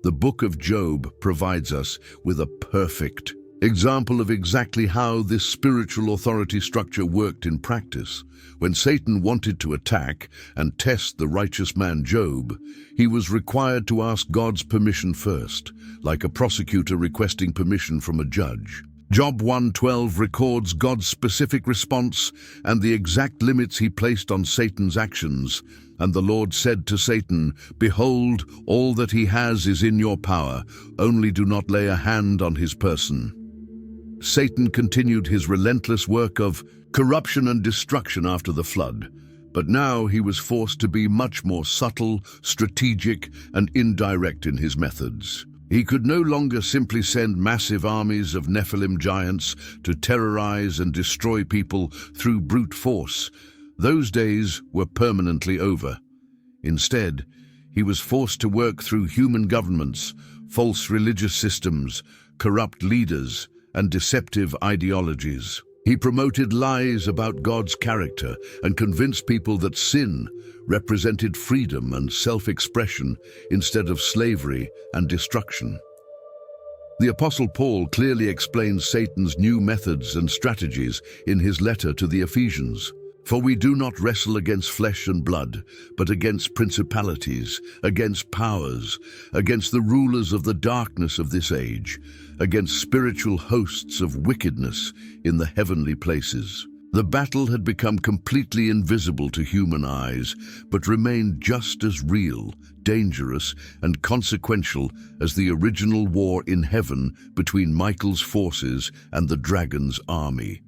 The book of Job provides us with a perfect example of exactly how this spiritual authority structure worked in practice. When Satan wanted to attack and test the righteous man Job, he was required to ask God's permission first, like a prosecutor requesting permission from a judge. Job 1:12 records God's specific response and the exact limits he placed on Satan's actions. "And the Lord said to Satan, Behold, all that he has is in your power, only do not lay a hand on his person." Satan continued his relentless work of corruption and destruction after the flood, but now he was forced to be much more subtle, strategic, and indirect in his methods. He could no longer simply send massive armies of Nephilim giants to terrorize and destroy people through brute force. Those days were permanently over. Instead, he was forced to work through human governments, false religious systems, corrupt leaders, and deceptive ideologies. He promoted lies about God's character and convinced people that sin represented freedom and self-expression instead of slavery and destruction. The Apostle Paul clearly explains Satan's new methods and strategies in his letter to the Ephesians. "For we do not wrestle against flesh and blood, but against principalities, against powers, against the rulers of the darkness of this age, against spiritual hosts of wickedness in the heavenly places." The battle had become completely invisible to human eyes, but remained just as real, dangerous, and consequential as the original war in heaven between Michael's forces and the dragon's army.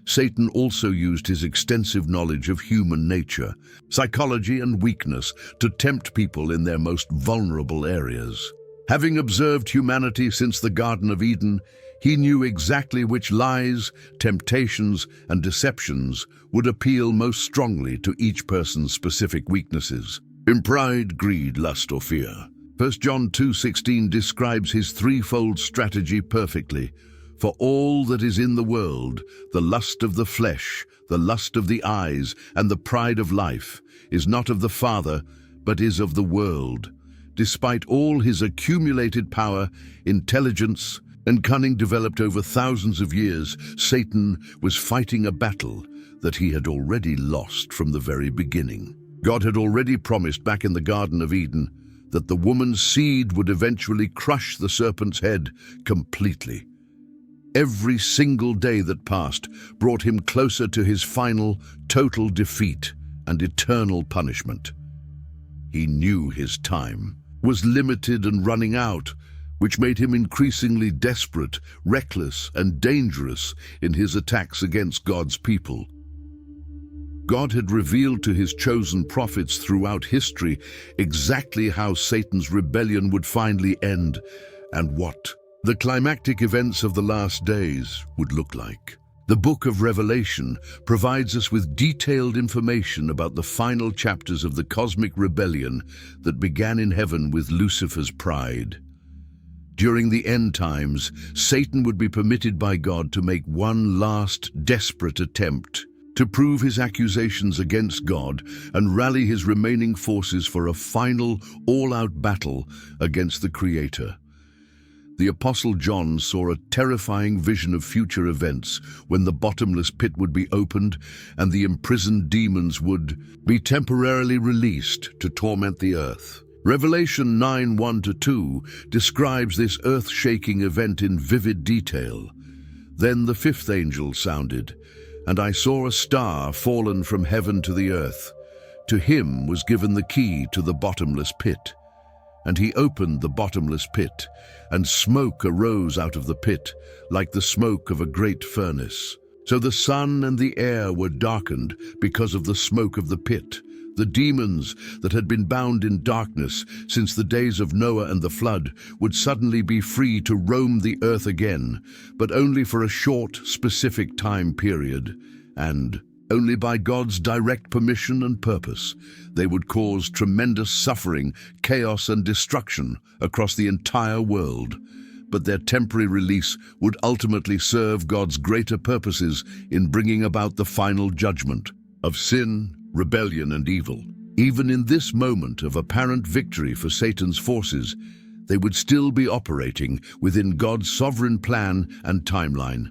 Satan also used his extensive knowledge of human nature, psychology, and weakness to tempt people in their most vulnerable areas. Having observed humanity since the Garden of Eden, he knew exactly which lies, temptations, and deceptions would appeal most strongly to each person's specific weaknesses. In pride, greed, lust, or fear. 1 John 2:16 describes his threefold strategy perfectly. For all that is in the world, the lust of the flesh, the lust of the eyes, and the pride of life, is not of the Father, but is of the world. Despite all his accumulated power, intelligence, and cunning developed over thousands of years, Satan was fighting a battle that he had already lost from the very beginning. God had already promised back in the Garden of Eden that the woman's seed would eventually crush the serpent's head completely. Every single day that passed brought him closer to his final, total defeat and eternal punishment. He knew his time was limited and running out, which made him increasingly desperate, reckless, and dangerous in his attacks against God's people. God had revealed to his chosen prophets throughout history exactly how Satan's rebellion would finally end and what the climactic events of the last days would look like. The book of Revelation provides us with detailed information about the final chapters of the cosmic rebellion that began in heaven with Lucifer's pride. During the end times, Satan would be permitted by God to make one last desperate attempt to prove his accusations against God and rally his remaining forces for a final, all-out battle against the Creator. The Apostle John saw a terrifying vision of future events when the bottomless pit would be opened and the imprisoned demons would be temporarily released to torment the earth. Revelation 9:1-2 describes this earth-shaking event in vivid detail. Then the fifth angel sounded, and I saw a star fallen from heaven to the earth. To him was given the key to the bottomless pit. And he opened the bottomless pit, and smoke arose out of the pit, like the smoke of a great furnace. So the sun and the air were darkened because of the smoke of the pit. The demons that had been bound in darkness since the days of Noah and the flood would suddenly be free to roam the earth again, but only for a short, specific time period, and only by God's direct permission and purpose. They would cause tremendous suffering, chaos, and destruction across the entire world. But their temporary release would ultimately serve God's greater purposes in bringing about the final judgment of sin, rebellion, and evil. Even in this moment of apparent victory for Satan's forces, they would still be operating within God's sovereign plan and timeline.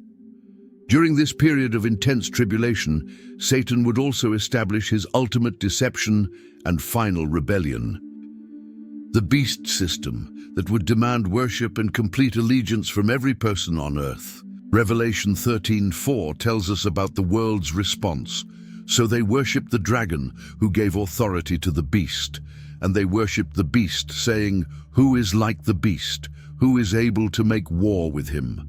During this period of intense tribulation, Satan would also establish his ultimate deception and final rebellion. The beast system that would demand worship and complete allegiance from every person on earth. Revelation 13:4 tells us about the world's response. So they worshipped the dragon, who gave authority to the beast, and they worshipped the beast, saying, "Who is like the beast? Who is able to make war with him?"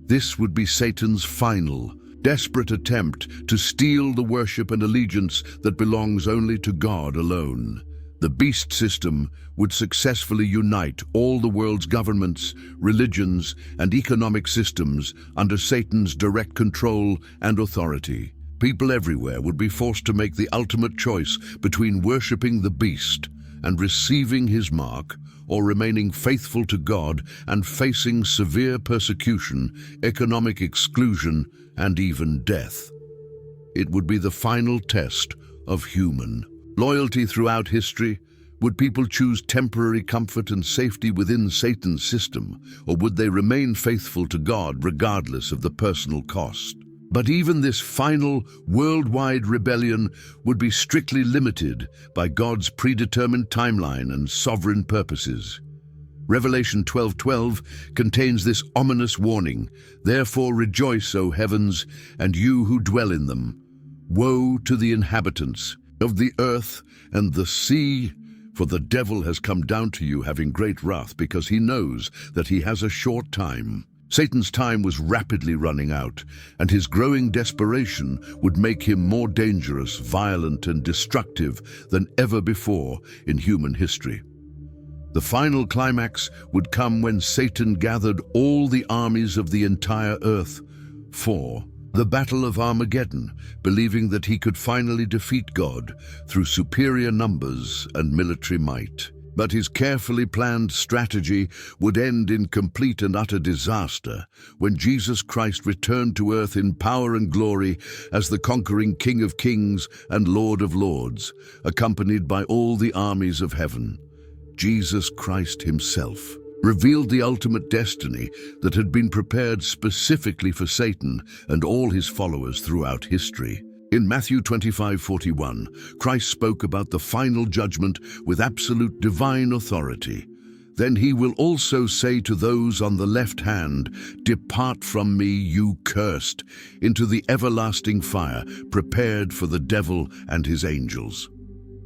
This would be Satan's final, desperate attempt to steal the worship and allegiance that belongs only to God alone. The beast system would successfully unite all the world's governments, religions, and economic systems under Satan's direct control and authority. People everywhere would be forced to make the ultimate choice between worshipping the beast and receiving his mark, or remaining faithful to God and facing severe persecution, economic exclusion, and even death. It would be the final test of human loyalty throughout history. Would people choose temporary comfort and safety within Satan's system, or would they remain faithful to God regardless of the personal cost? But even this final worldwide rebellion would be strictly limited by God's predetermined timeline and sovereign purposes. Revelation 12:12 contains this ominous warning, "Therefore rejoice, O heavens, and you who dwell in them. Woe to the inhabitants of the earth and the sea, for the devil has come down to you having great wrath, because he knows that he has a short time." Satan's time was rapidly running out, and his growing desperation would make him more dangerous, violent, and destructive than ever before in human history. The final climax would come when Satan gathered all the armies of the entire earth for the Battle of Armageddon, believing that he could finally defeat God through superior numbers and military might. But his carefully planned strategy would end in complete and utter disaster when Jesus Christ returned to earth in power and glory as the conquering King of Kings and Lord of Lords, accompanied by all the armies of heaven. Jesus Christ himself revealed the ultimate destiny that had been prepared specifically for Satan and all his followers throughout history. In Matthew 25:41, Christ spoke about the final judgment with absolute divine authority. Then he will also say to those on the left hand, "Depart from me, you cursed, into the everlasting fire prepared for the devil and his angels."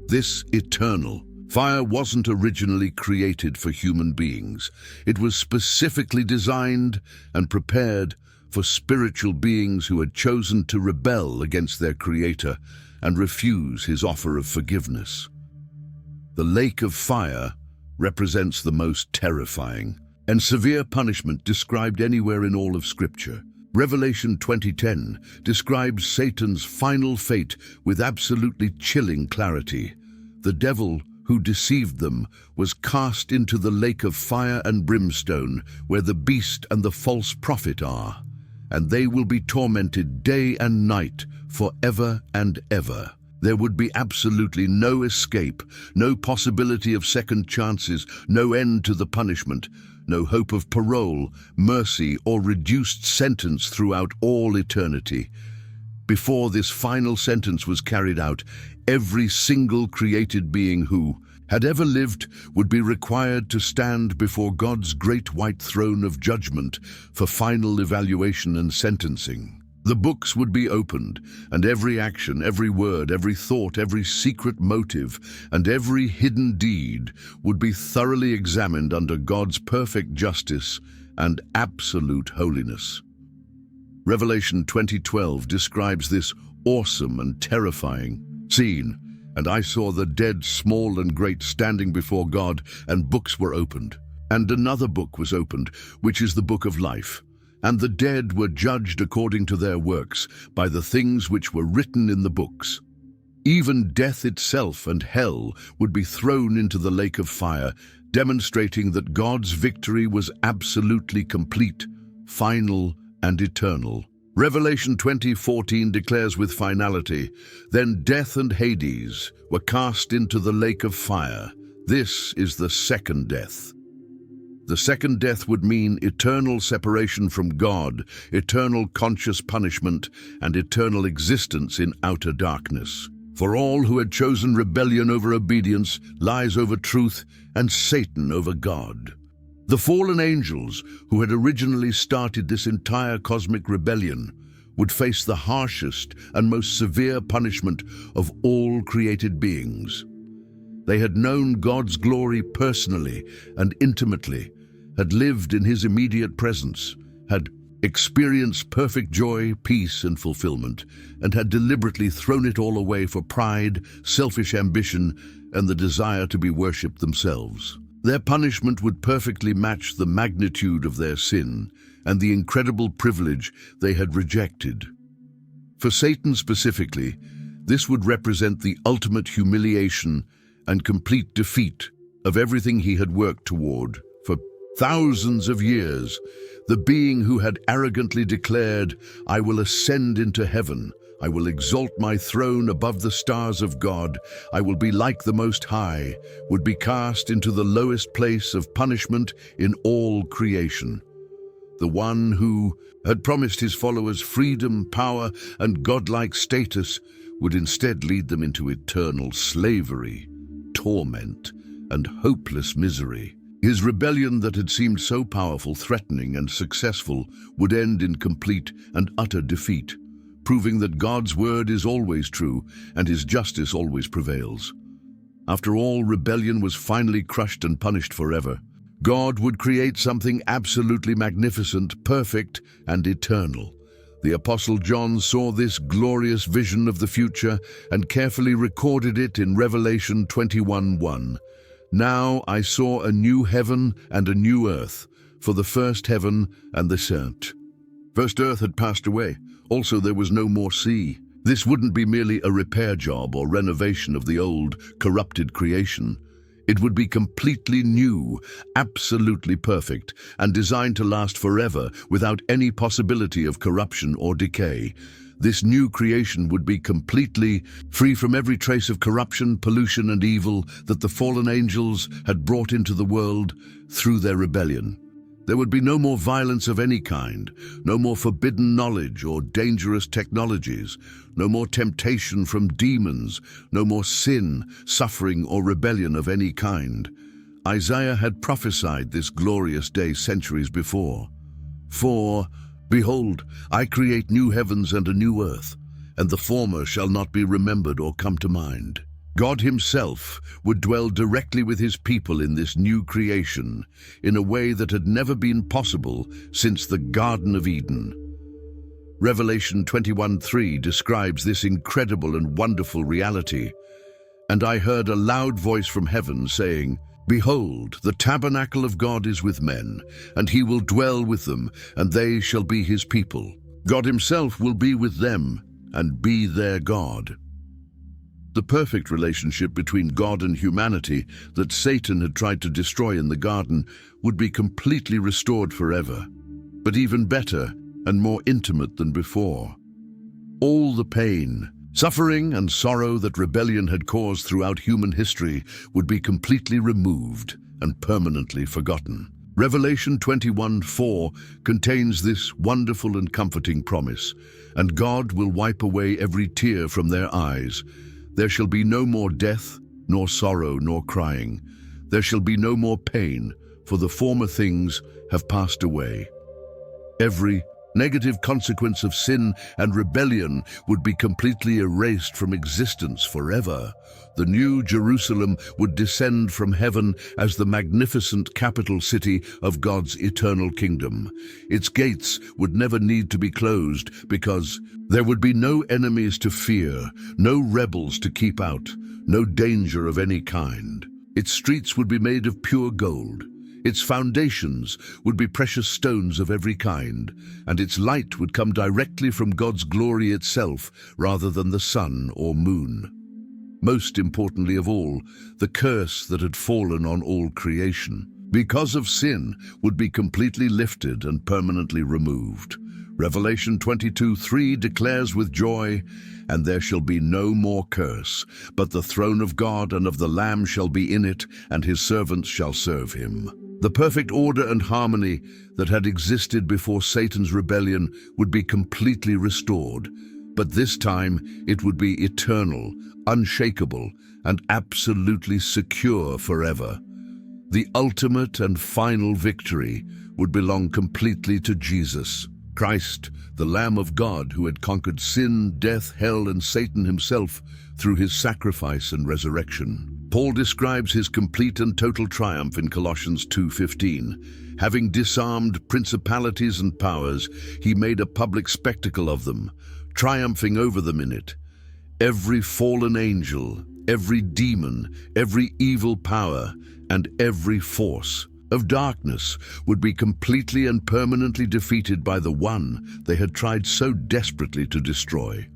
This eternal fire wasn't originally created for human beings. It was specifically designed and prepared for spiritual beings who had chosen to rebel against their Creator and refuse his offer of forgiveness. The lake of fire represents the most terrifying and severe punishment described anywhere in all of Scripture. Revelation 20:10 describes Satan's final fate with absolutely chilling clarity. The devil who deceived them was cast into the lake of fire and brimstone, where the beast and the false prophet are, and they will be tormented day and night forever and ever. There would be absolutely no escape, no possibility of second chances, no end to the punishment, no hope of parole, mercy, or reduced sentence throughout all eternity. Before this final sentence was carried out, every single created being who had ever lived would be required to stand before God's great white throne of judgment for final evaluation and sentencing. The books would be opened, and every action, every word, every thought, every secret motive, and every hidden deed would be thoroughly examined under God's perfect justice and absolute holiness. Revelation 20:12 describes this awesome and terrifying scene. "And I saw the dead, small and great, standing before God, and books were opened. And another book was opened, which is the book of life. And the dead were judged according to their works, by the things which were written in the books. Even death itself and hell would be thrown into the lake of fire, demonstrating that God's victory was absolutely complete, final, and eternal." Revelation 20:14 declares with finality, "Then death and Hades were cast into the lake of fire. This is the second death." The second death would mean eternal separation from God, eternal conscious punishment, and eternal existence in outer darkness. For all who had chosen rebellion over obedience, lies over truth, and Satan over God. The fallen angels, who had originally started this entire cosmic rebellion, would face the harshest and most severe punishment of all created beings. They had known God's glory personally and intimately, had lived in his immediate presence, had experienced perfect joy, peace, and fulfillment, and had deliberately thrown it all away for pride, selfish ambition, and the desire to be worshipped themselves. Their punishment would perfectly match the magnitude of their sin and the incredible privilege they had rejected. For Satan specifically, this would represent the ultimate humiliation and complete defeat of everything he had worked toward for thousands of years. The being who had arrogantly declared, "I will ascend into heaven, I will exalt my throne above the stars of God, I will be like the Most High," would be cast into the lowest place of punishment in all creation. The one who had promised his followers freedom, power, and godlike status would instead lead them into eternal slavery, torment, and hopeless misery. His rebellion that had seemed so powerful, threatening, and successful would end in complete and utter defeat, proving that God's word is always true and his justice always prevails. After all rebellion was finally crushed and punished forever, God would create something absolutely magnificent, perfect, and eternal. The Apostle John saw this glorious vision of the future and carefully recorded it in Revelation 21:1. "Now I saw a new heaven and a new earth, for the first heaven and the first earth had passed away. Also there was no more sea." This wouldn't be merely a repair job or renovation of the old, corrupted creation. It would be completely new, absolutely perfect, and designed to last forever without any possibility of corruption or decay. This new creation would be completely free from every trace of corruption, pollution, and evil that the fallen angels had brought into the world through their rebellion. There would be no more violence of any kind, no more forbidden knowledge or dangerous technologies, no more temptation from demons, no more sin, suffering, or rebellion of any kind. Isaiah had prophesied this glorious day centuries before. For, behold, I create new heavens and a new earth, and the former shall not be remembered or come to mind. God himself would dwell directly with his people in this new creation, in a way that had never been possible since the Garden of Eden. Revelation 21:3 describes this incredible and wonderful reality. And I heard a loud voice from heaven saying, Behold, the tabernacle of God is with men, and he will dwell with them, and they shall be his people. God himself will be with them, and be their God. The perfect relationship between God and humanity that Satan had tried to destroy in the garden would be completely restored forever, but even better and more intimate than before. All the pain, suffering, and sorrow that rebellion had caused throughout human history would be completely removed and permanently forgotten. Revelation 21:4 contains this wonderful and comforting promise, and God will wipe away every tear from their eyes. There shall be no more death, nor sorrow, nor crying. There shall be no more pain, for the former things have passed away. Every negative consequence of sin and rebellion would be completely erased from existence forever. The new Jerusalem would descend from heaven as the magnificent capital city of God's eternal kingdom. Its gates would never need to be closed because there would be no enemies to fear, no rebels to keep out, no danger of any kind. Its streets would be made of pure gold. Its foundations would be precious stones of every kind, and its light would come directly from God's glory itself rather than the sun or moon. Most importantly of all, the curse that had fallen on all creation, because of sin, would be completely lifted and permanently removed. Revelation 22:3 declares with joy, And there shall be no more curse, but the throne of God and of the Lamb shall be in it, and his servants shall serve him. The perfect order and harmony that had existed before Satan's rebellion would be completely restored, but this time it would be eternal, unshakable, and absolutely secure forever. The ultimate and final victory would belong completely to Jesus, Christ, the Lamb of God, who had conquered sin, death, hell, and Satan himself through his sacrifice and resurrection. Paul describes his complete and total triumph in Colossians 2:15. Having disarmed principalities and powers, he made a public spectacle of them, triumphing over them in it. Every fallen angel, every demon, every evil power, and every force of darkness would be completely and permanently defeated by the one they had tried so desperately to destroy.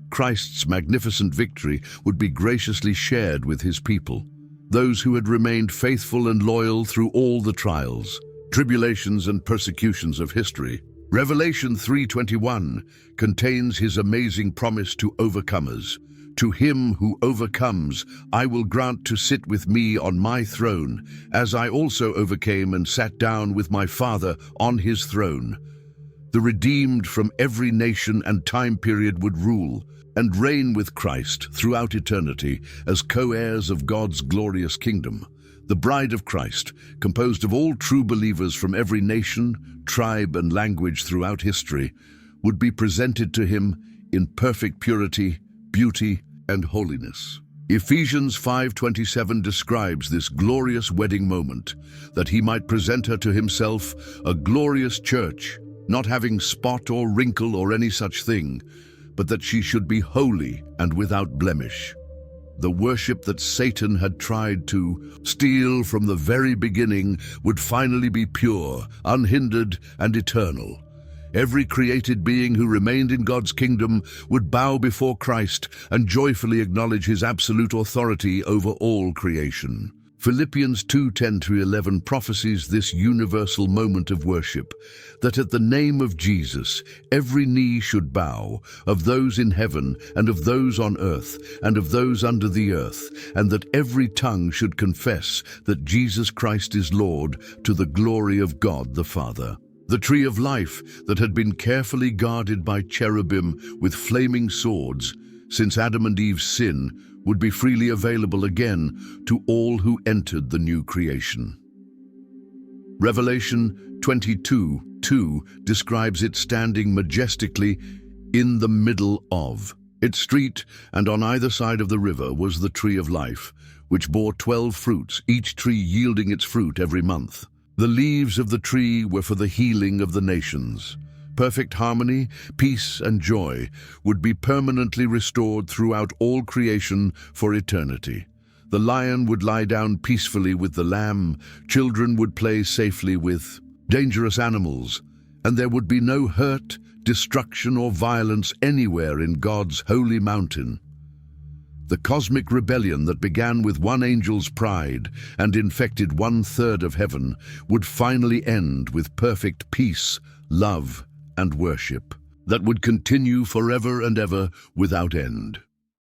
Christ's magnificent victory would be graciously shared with his people, those who had remained faithful and loyal through all the trials, tribulations, and persecutions of history. Revelation 3:21 contains his amazing promise to overcomers. To him who overcomes, I will grant to sit with me on my throne, as I also overcame and sat down with my Father on his throne. The redeemed from every nation and time period would rule and reign with Christ throughout eternity as co-heirs of God's glorious kingdom. The bride of Christ, composed of all true believers from every nation, tribe, and language throughout history, would be presented to him in perfect purity, beauty, and holiness. Ephesians 5:27 describes this glorious wedding moment, that he might present her to himself, a glorious church, not having spot or wrinkle or any such thing, but that she should be holy and without blemish. The worship that Satan had tried to steal from the very beginning would finally be pure, unhindered, and eternal. Every created being who remained in God's kingdom would bow before Christ and joyfully acknowledge his absolute authority over all creation. Philippians 2:10-11 prophesies this universal moment of worship, that at the name of Jesus every knee should bow, of those in heaven and of those on earth and of those under the earth, and that every tongue should confess that Jesus Christ is Lord, to the glory of God the Father. The tree of life that had been carefully guarded by cherubim with flaming swords since Adam and Eve's sin would be freely available again to all who entered the new creation. Revelation 22:2 describes it standing majestically in the middle of its street, and on either side of the river was the tree of life, which bore 12 fruits, each tree yielding its fruit every month. The leaves of the tree were for the healing of the nations. Perfect harmony, peace, and joy would be permanently restored throughout all creation for eternity. The lion would lie down peacefully with the lamb, children would play safely with dangerous animals, and there would be no hurt, destruction, or violence anywhere in God's holy mountain. The cosmic rebellion that began with one angel's pride and infected 1/3 of heaven would finally end with perfect peace, love, and worship that would continue forever and ever without end.